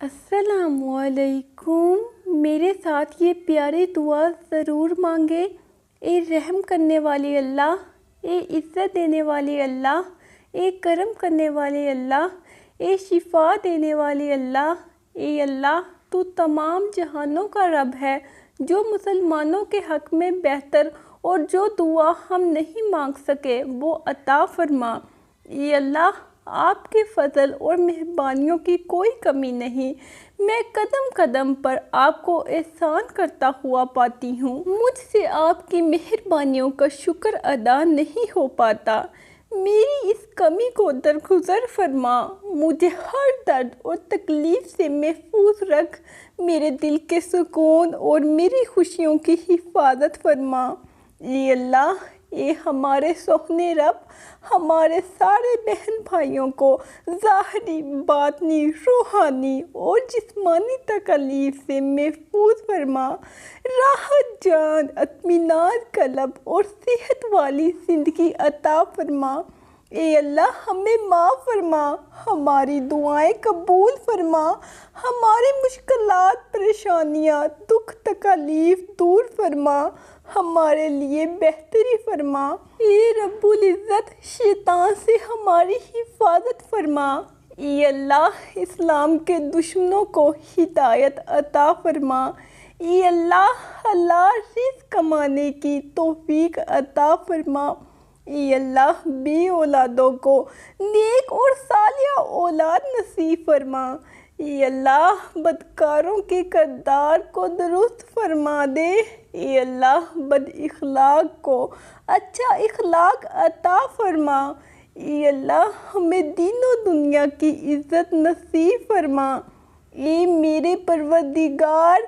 السلام علیکم۔ میرے ساتھ یہ پیاری دعا ضرور مانگے۔ اے رحم کرنے والی اللہ، اے عزت دینے والی اللہ، اے کرم کرنے والے اللہ، اے شفا دینے والی اللہ، اے اللہ تو تمام جہانوں کا رب ہے، جو مسلمانوں کے حق میں بہتر اور جو دعا ہم نہیں مانگ سکے وہ عطا فرما۔ اے اللہ آپ کے فضل اور مہربانیوں کی کوئی کمی نہیں، میں قدم قدم پر آپ کو احسان کرتا ہوا پاتی ہوں، مجھ سے آپ کی مہربانیوں کا شکر ادا نہیں ہو پاتا۔ میری اس کمی کو درگزر فرما، مجھے ہر درد اور تکلیف سے محفوظ رکھ، میرے دل کے سکون اور میری خوشیوں کی حفاظت فرما۔ اے اللہ، اے ہمارے سوہنے رب، ہمارے سارے بہن بھائیوں کو ظاہری، باطنی، روحانی اور جسمانی تکالیف سے محفوظ فرما، راحت جان، اطمینان قلب اور صحت والی زندگی عطا فرما۔ اے اللہ ہمیں معاف فرما، ہماری دعائیں قبول فرما، ہماری مشکلات، پریشانیاں، دکھ تکالیف دور فرما، ہمارے لیے بہتری فرما۔ اے رب العزت شیطان سے ہماری حفاظت فرما۔ اے اللہ اسلام کے دشمنوں کو ہدایت عطا فرما۔ اے اللہ حلال رزق کمانے کی توفیق عطا فرما۔ اے اللہ بے اولادوں کو نیک اور صالحہ اولاد نصیب فرما۔ اے اللہ بدکاروں کے کردار کو درست فرما دے۔ اے اللہ بد اخلاق کو اچھا اخلاق عطا فرما۔ اے اللہ ہمیں دین و دنیا کی عزت نصیب فرما۔ اے میرے پروردگار،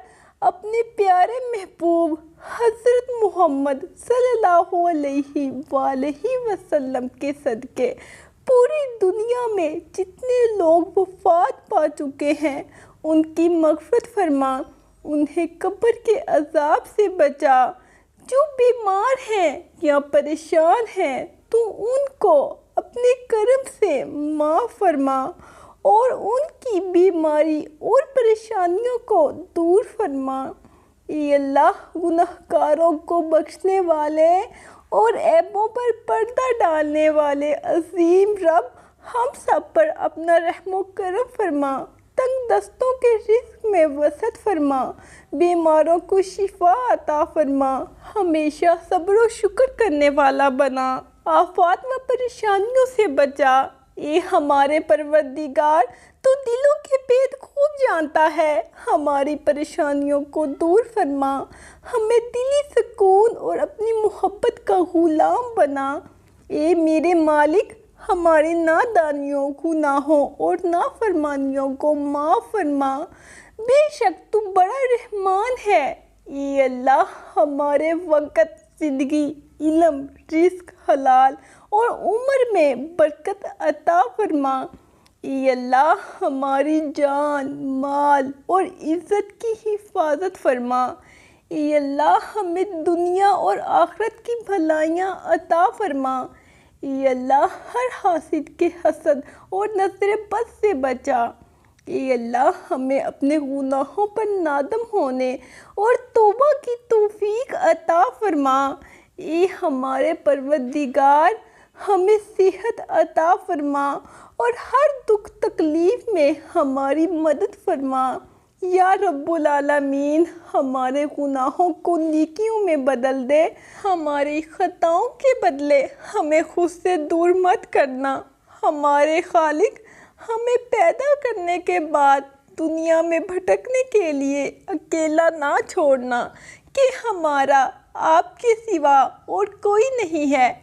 اپنے پیارے محبوب حضرت محمد صلی اللہ علیہ وآلہ وسلم کے صدقے پوری دنیا میں جتنے لوگ وفات پا چکے ہیں ان کی مغفرت فرما، انہیں قبر کے عذاب سے بچا۔ جو بیمار ہیں یا پریشان ہیں تو ان کو اپنے کرم سے معاف فرما اور ان کی بیماری اور پریشانیوں کو دور فرما۔ اے اللہ گناہگاروں کو بخشنے والے اور عیبوں پر پردہ ڈالنے والے عظیم رب، ہم سب پر اپنا رحم و کرم فرما، تنگ دستوں کے رزق میں وسعت فرما، بیماروں کو شفا عطا فرما، ہمیشہ صبر و شکر کرنے والا بنا، آفات و پریشانیوں سے بچا۔ اے ہمارے پروردگار، تو دلوں کے بید خوب جانتا ہے، ہماری پریشانیوں کو دور فرما، ہمیں دلی سکون اور اپنی محبت کا غلام بنا۔ اے میرے مالک، ہماری نادانیوں، گناہوں اور نافرمانیوں کو معاف فرما، بے شک تو بڑا رحمان ہے۔ اے اللہ ہمارے وقت، زندگی، علم، رزق، حلال اور عمر میں برکت عطا فرما۔ اے اللہ ہماری جان، مال اور عزت کی حفاظت فرما۔ اے اللہ ہمیں دنیا اور آخرت کی بھلائیاں عطا فرما۔ اے اللہ ہر حاسد کے حسد اور نظر بد سے بچا۔ اے اللہ ہمیں اپنے گناہوں پر نادم ہونے اور توبہ کی توفیق عطا فرما۔ اے ہمارے پروردگار، ہمیں صحت عطا فرما اور ہر دکھ تکلیف میں ہماری مدد فرما۔ یا رب العالمین، ہمارے گناہوں کو نیکیوں میں بدل دے، ہماری خطاؤں کے بدلے ہمیں خود سے دور مت کرنا۔ ہمارے خالق، ہمیں پیدا کرنے کے بعد دنیا میں بھٹکنے کے لیے اکیلا نہ چھوڑنا کہ ہمارا آپ کے سوا اور کوئی نہیں ہے۔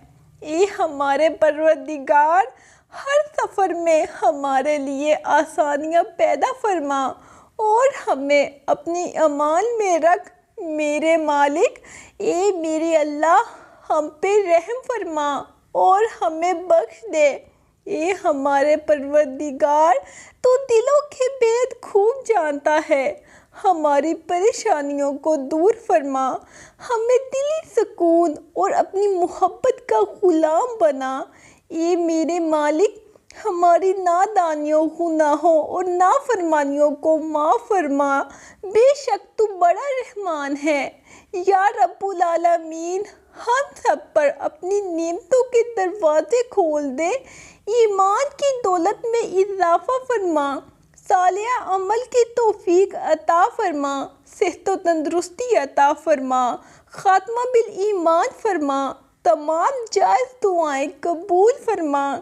اے ہمارے پروردگار، ہر سفر میں ہمارے لیے آسانیاں پیدا فرما اور ہمیں اپنی امان میں رکھ۔ میرے مالک، اے میرے اللہ، ہم پہ رحم فرما اور ہمیں بخش دے۔ اے ہمارے پروردگار، تو دلوں کے بید خوب جانتا ہے، ہماری پریشانیوں کو دور فرما، ہمیں دلی سکون اور اپنی محبت کا غلام بنا۔ اے میرے مالک، ہماری نادانیوں، گناہوں اور نافرمانیوں کو معاف فرما، بے شک تو بڑا رحمان ہے۔ یا رب العالمین، ہم سب پر اپنی نعمتوں کے دروازے کھول دے، ایمان کی دولت میں اضافہ فرما، صالح عمل کی توفیق عطا فرما، صحت و تندرستی عطا فرما، خاتمہ بالایمان فرما، تمام جائز دعائیں قبول فرما۔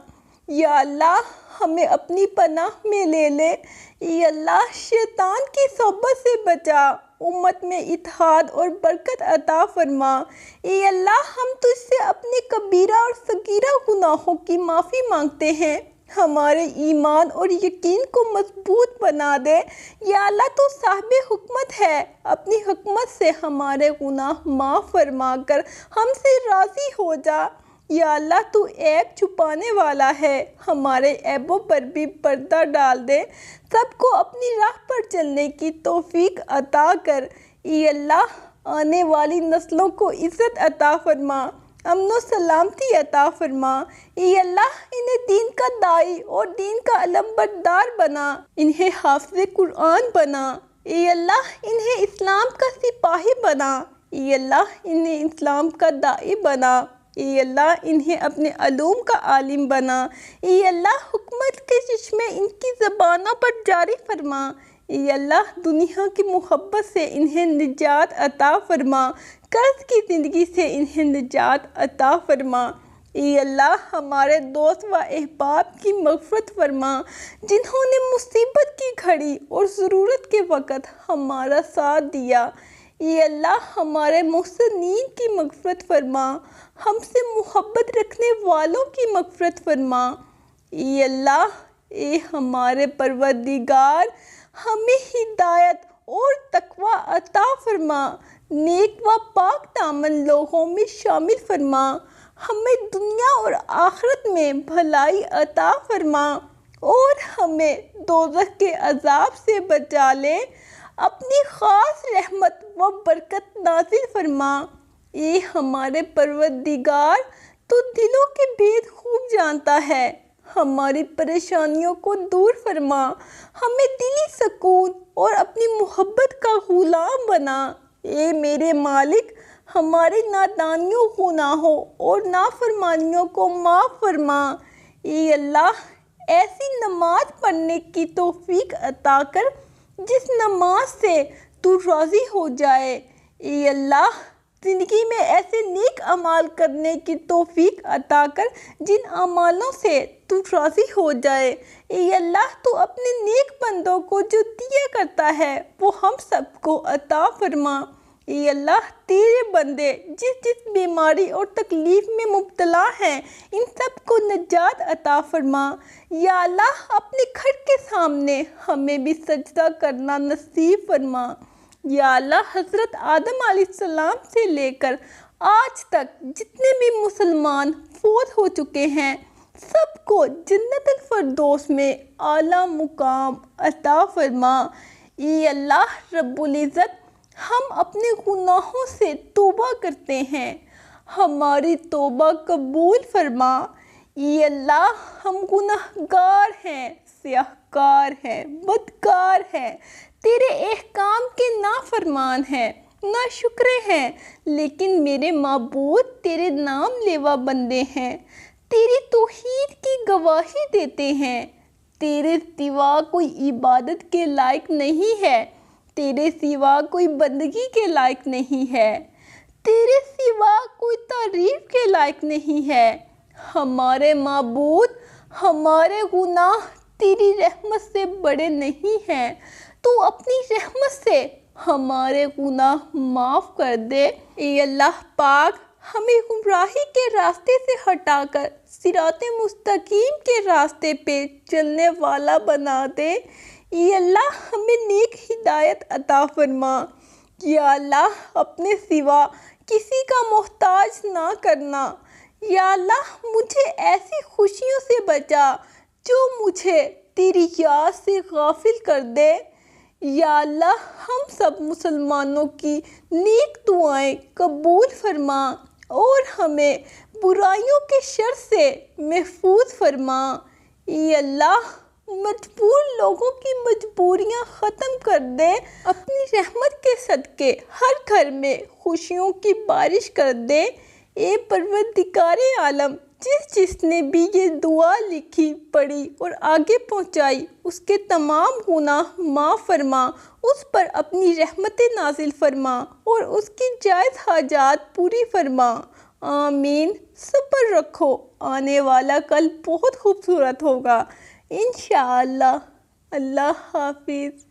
یا اللہ ہمیں اپنی پناہ میں لے لے، اے اللہ شیطان کی صحبت سے بچا، امت میں اتحاد اور برکت عطا فرما۔ اے اللہ ہم تجھ سے اپنے کبیرہ اور صغیرہ گناہوں کی معافی مانگتے ہیں، ہمارے ایمان اور یقین کو مضبوط بنا دے۔ یا اللہ تو صاحب حکمت ہے، اپنی حکمت سے ہمارے گناہ معاف فرما کر ہم سے راضی ہو جا۔ یا اللہ تو عیب چھپانے والا ہے، ہمارے عیبوں پر بھی پردہ ڈال دے، سب کو اپنی راہ پر چلنے کی توفیق عطا کر۔ اے اللہ آنے والی نسلوں کو عزت عطا فرما، امن و سلامتی عطا فرما۔ اے اللہ انہیں دین کا داعی اور دین کا علمبردار بنا، انہیں حافظ قرآن بنا۔ اے اللہ انہیں اسلام کا سپاہی بنا، اے اللہ انہیں اسلام کا داعی بنا۔ اے اللہ انہیں اپنے علوم کا عالم بنا، اے اللہ حکمت کے چشمے ان کی زبانوں پر جاری فرما۔ اے اللہ دنیا کی محبت سے انہیں نجات عطا فرما، قرض کی زندگی سے انہیں نجات عطا فرما۔ اے اللہ ہمارے دوست و احباب کی مغفرت فرما، جنہوں نے مصیبت کی گھڑی اور ضرورت کے وقت ہمارا ساتھ دیا۔ اے اللہ ہمارے محسنین کی مغفرت فرما، ہم سے محبت رکھنے والوں کی مغفرت فرما۔ اے اللہ اے ہمارے پروردگار، ہمیں ہدایت اور تقوی عطا فرما، نیک و پاک دامن لوگوں میں شامل فرما، ہمیں دنیا اور آخرت میں بھلائی عطا فرما، اور ہمیں دوزخ کے عذاب سے بچا لے، اپنی خاص رحمت و برکت نازل فرما۔ اے ہمارے پروردگار، تو دلوں کے بھید خوب جانتا ہے، ہماری پریشانیوں کو دور فرما، ہمیں دلی سکون اور اپنی محبت کا غلام بنا۔ اے میرے مالک، ہماری نادانیوں، گناہوں اور نافرمانیوں کو معاف فرما۔ اے اللہ ایسی نماز پڑھنے کی توفیق عطا کر جس نماز سے تو راضی ہو جائے۔ اے اللہ زندگی میں ایسے نیک اعمال کرنے کی توفیق عطا کر جن اعمالوں سے تو راضی ہو جائے۔ اے اللہ تو اپنے نیک بندوں کو جو دیا کرتا ہے وہ ہم سب کو عطا فرما۔ اے اللہ تیرے بندے جس جس بیماری اور تکلیف میں مبتلا ہیں ان سب کو نجات عطا فرما۔ یا اللہ اپنے گھر کے سامنے ہمیں بھی سجدہ کرنا نصیب فرما۔ یا اللہ حضرت آدم علیہ السلام سے لے کر آج تک جتنے بھی مسلمان فوت ہو چکے ہیں سب کو جنت الفردوس میں اعلیٰ مقام عطا فرما۔ اے اللہ رب العزت ہم اپنے گناہوں سے توبہ کرتے ہیں، ہماری توبہ قبول فرما۔ اے اللہ ہم گناہگار ہیں، سیاہ کار ہیں، بدکار ہیں، تیرے احکام کے نافرمان ہیں، ناشکرے ہیں، لیکن میرے معبود تیرے نام لیوا بندے ہیں، تیری توحید کی گواہی دیتے ہیں۔ تیرے سوا کوئی عبادت کے لائق نہیں ہے، تیرے سوا کوئی بندگی کے لائق نہیں ہے، تیرے سوا کوئی تعریف کے لائق نہیں ہے۔ ہمارے معبود ہمارے گناہ تیری رحمت سے بڑے نہیں ہیں، تو اپنی رحمت سے ہمارے گناہ معاف کر دے۔ اے اللہ پاک ہمیں گمراہی کے راستے سے ہٹا کر صراط مستقیم کے راستے پہ چلنے والا بنا دے۔ اے اللہ ہمیں نیک ہدایت عطا فرما۔ یا اللہ اپنے سوا کسی کا محتاج نہ کرنا۔ یا اللہ مجھے ایسی خوشیوں سے بچا جو مجھے تیری یاد سے غافل کر دے۔ یا اللہ ہم سب مسلمانوں کی نیک دعائیں قبول فرما اور ہمیں برائیوں کے شر سے محفوظ فرما۔ اے اللہ مجبور لوگوں کی مجبوریاں ختم کر دے، اپنی رحمت کے صدقے ہر گھر میں خوشیوں کی بارش کر دے۔ اے پروردگار عالم، جس نے بھی یہ دعا لکھی پڑھی اور آگے پہنچائی، اس کے تمام گناہ معاف فرما، اس پر اپنی رحمت نازل فرما اور اس کی جائز حاجات پوری فرما۔ آمین۔ صبر رکھو، آنے والا کل بہت خوبصورت ہوگا انشاءاللہ۔ اللہ حافظ۔